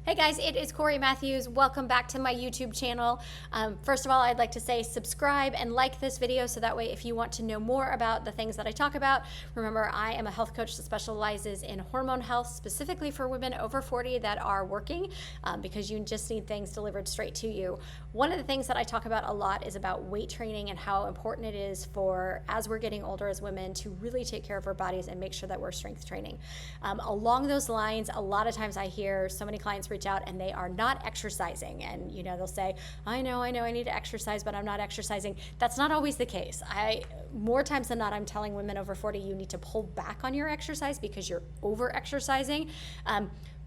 Hey guys, it is Corey Matthews. Welcome back to my YouTube channel. First of all, I'd like to say subscribe and like this video so that way if you want to know more about the things that I talk about, remember I am a health coach that specializes in hormone health, specifically for women over 40 that are working because you just need things delivered straight to you. One of the things that I talk about a lot is about weight training and how important it is for, as we're getting older as women, to really take care of our bodies and make sure that we're strength training. Along those lines, a lot of times I hear so many clients reach out and they are not exercising, and they'll say, I know I need to exercise, but I'm not exercising. That's not always the case. More times than not, I'm telling women over 40 you need to pull back on your exercise because you're over exercising.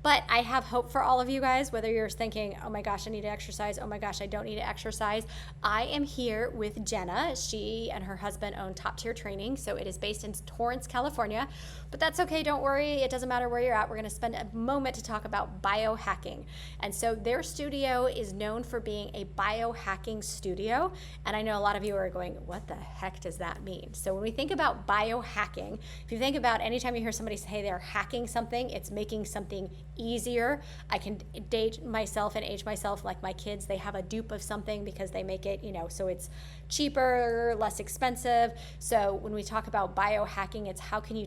But I have hope for all of you guys, whether you're thinking, oh my gosh, I need to exercise, oh my gosh, I don't need to exercise. I am here with Jenna. She and her husband own Top Tier Training, so it is based in Torrance, California. But that's okay, don't worry, it doesn't matter where you're at. We're gonna spend a moment to talk about biohacking. And so their studio is known for being a biohacking studio. And I know a lot of you are going, what the heck does that mean? So when we think about biohacking, if you think about anytime you hear somebody say they're hacking something, it's making something easier. I can date myself and age myself like my kids. They have a dupe of something because they make it, so it's cheaper, less expensive. So when we talk about biohacking, it's how can you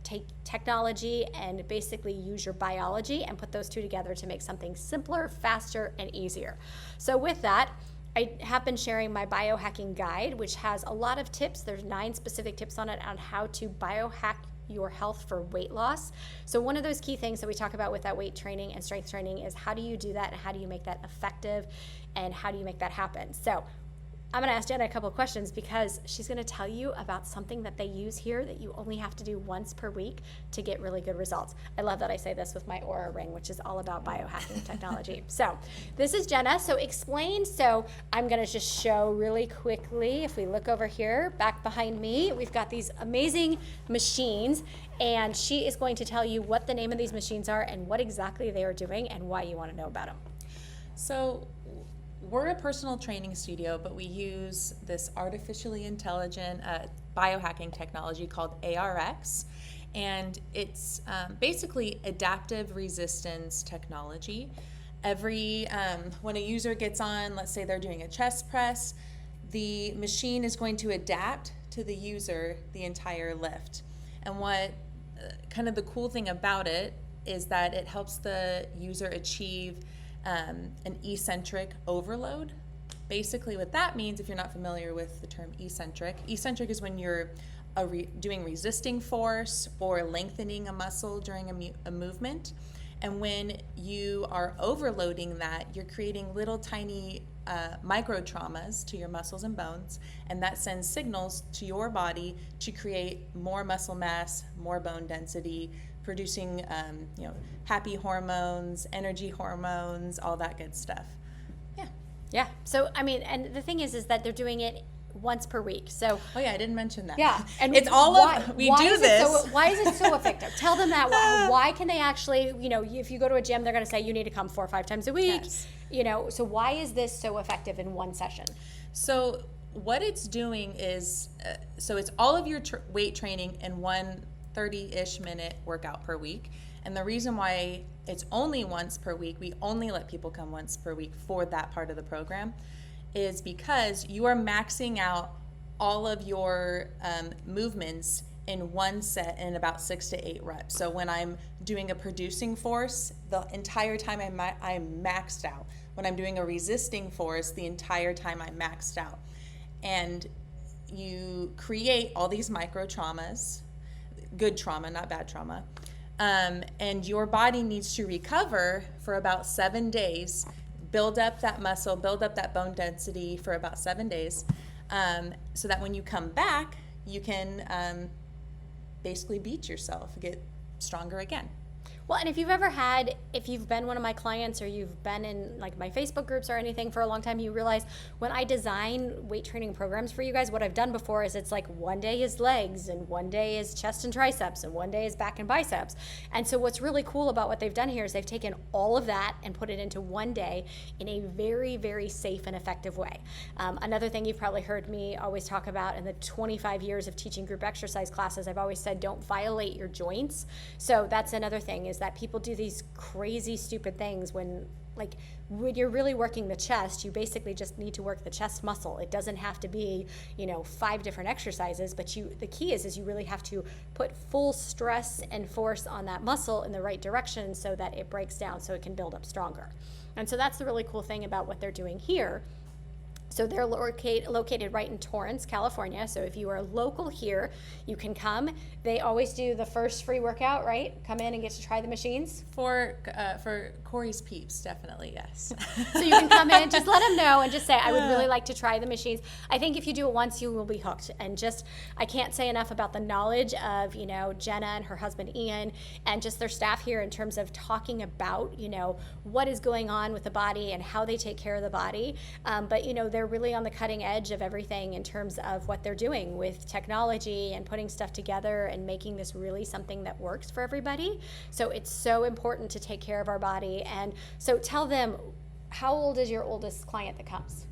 take technology and basically use your biology and put those two together to make something simpler, faster, and easier. So with that, I have been sharing my biohacking guide, which has a lot of tips. There's 9 specific tips on it on how to biohack your health for weight loss. So one of those key things that we talk about with that weight training and strength training is how do you do that and how do you make that effective and how do you make that happen? So I'm gonna ask Jenna a couple of questions because she's gonna tell you about something that they use here that you only have to do once per week to get really good results. I love that I say this with my Aura ring, which is all about biohacking technology. So this is Jenna, so explain. So I'm gonna just show really quickly. If we look over here, back behind me, we've got these amazing machines and she is going to tell you what the name of these machines are and what exactly they are doing and why you wanna know about them. So we're a personal training studio, but we use this artificially intelligent biohacking technology called ARX, and it's basically adaptive resistance technology. When a user gets on, let's say they're doing a chest press, the machine is going to adapt to the user the entire lift. And what kind of the cool thing about it is that it helps the user achieve an eccentric overload. Basically what that means, if you're not familiar with the term eccentric is when you're doing resisting force or lengthening a muscle during a movement. And when you are overloading that, you're creating little tiny micro traumas to your muscles and bones, and that sends signals to your body to create more muscle mass, more bone density, producing happy hormones, energy hormones, all that good stuff. Yeah. So and the thing is that they're doing it once per week. So I didn't mention that. Yeah, and it's all we do this. Why is it so effective? Tell them that. Why can they actually? If you go to a gym, they're going to say you need to come 4 or 5 times a week. Yes. So why is this so effective in one session? So what it's doing is, it's all of your weight training in one 30-ish minute workout per week. And the reason why it's only once per week, we only let people come once per week for that part of the program, is because you are maxing out all of your movements in one set in about 6 to 8 reps. So when I'm doing a producing force, the entire time I'm maxed out. When I'm doing a resisting force, the entire time I'm maxed out. And you create all these micro traumas, good trauma, not bad trauma. And your body needs to recover for about 7 days, build up that muscle, build up that bone density for about 7 days, so that when you come back, you can basically beat yourself, get stronger again. Well, and if you've been one of my clients or you've been in like my Facebook groups or anything for a long time, you realize when I design weight training programs for you guys, what I've done before is it's like one day is legs and one day is chest and triceps and one day is back and biceps. And so what's really cool about what they've done here is they've taken all of that and put it into one day in a very, very safe and effective way. Another thing you've probably heard me always talk about in the 25 years of teaching group exercise classes, I've always said don't violate your joints. So that's another thing is is that people do these crazy, stupid things when you're really working the chest, you basically just need to work the chest muscle. It doesn't have to be, 5 different exercises, but the key is you really have to put full stress and force on that muscle in the right direction so that it breaks down so it can build up stronger. And so that's the really cool thing about what they're doing here. So they're located right in Torrance, California. So if you are local here, you can come. They always do the first free workout, right? Come in and get to try the machines. For Corey's peeps, definitely, yes. So you can come in, just let them know and just say, I would really like to try the machines. I think if you do it once, you will be hooked. And I can't say enough about the knowledge of, Jenna and her husband, Ian, and just their staff here in terms of talking about, what is going on with the body and how they take care of the body. But, they're really on the cutting edge of everything in terms of what they're doing with technology and putting stuff together and making this really something that works for everybody. So it's so important to take care of our body. And so tell them, how old is your oldest client that comes?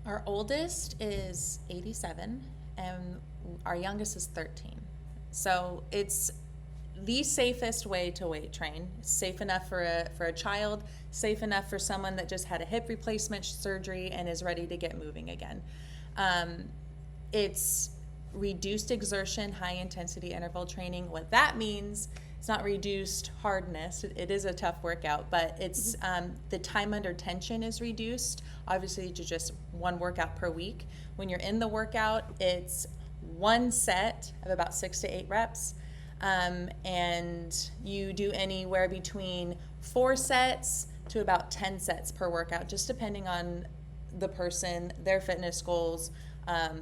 Our oldest is 87 and our youngest is 13. So it's the safest way to weight train. Safe enough for a child, safe enough for someone that just had a hip replacement surgery and is ready to get moving again. It's reduced exertion, high intensity interval training. What that means, it's not reduced hardness. It is a tough workout, but it's the time under tension is reduced. Obviously, to just one workout per week. When you're in the workout, it's one set of about 6 to 8 reps. And you do anywhere between 4 sets to about 10 sets per workout, just depending on the person, their fitness goals,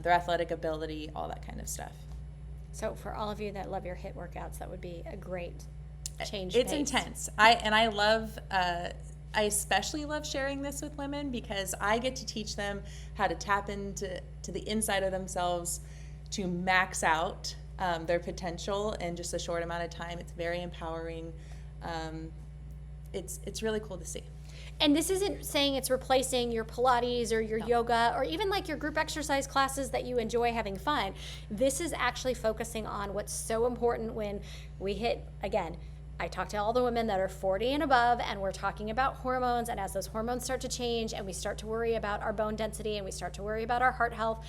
their athletic ability, all that kind of stuff. So for all of you that love your HIIT workouts, that would be a great change. It's intense. I especially love sharing this with women because I get to teach them how to tap into the inside of themselves to max out their potential in just a short amount of time. It's very empowering. It's really cool to see. And this isn't saying it's replacing your Pilates or your yoga or even like your group exercise classes that you enjoy having fun. This is actually focusing on what's so important when we hit, again, I talk to all the women that are 40 and above, and we're talking about hormones, and as those hormones start to change and we start to worry about our bone density and we start to worry about our heart health,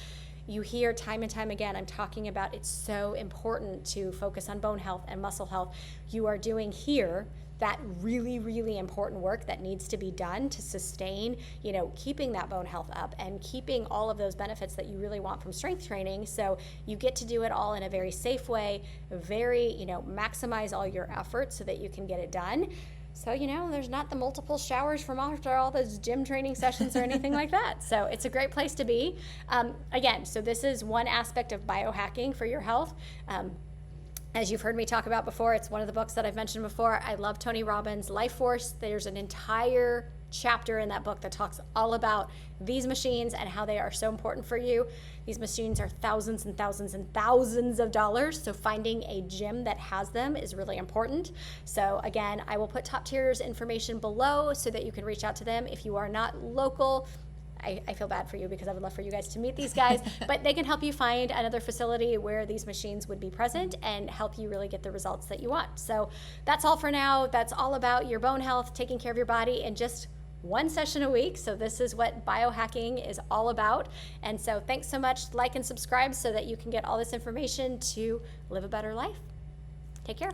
you hear time and time again, I'm talking about it's so important to focus on bone health and muscle health. You are doing here that really, really important work that needs to be done to sustain, keeping that bone health up and keeping all of those benefits that you really want from strength training. So you get to do it all in a very safe way, maximize all your efforts so that you can get it done. So, there's not the multiple showers from after all those gym training sessions or anything like that. So it's a great place to be. Again, so this is one aspect of biohacking for your health. As you've heard me talk about before, it's one of the books that I've mentioned before. I love Tony Robbins' Life Force. There's an entire chapter in that book that talks all about these machines and how they are so important for you. These machines are thousands and thousands and thousands of dollars, so finding a gym that has them is really important. So again, I will put Top Tier's information below so that you can reach out to them. If you are not local, I feel bad for you because I would love for you guys to meet these guys, but they can help you find another facility where these machines would be present and help you really get the results that you want. So that's all for now. That's all about your bone health, taking care of your body, and just one session a week. So this is what biohacking is all about. And so thanks so much. Like and subscribe so that you can get all this information to live a better life. Take care.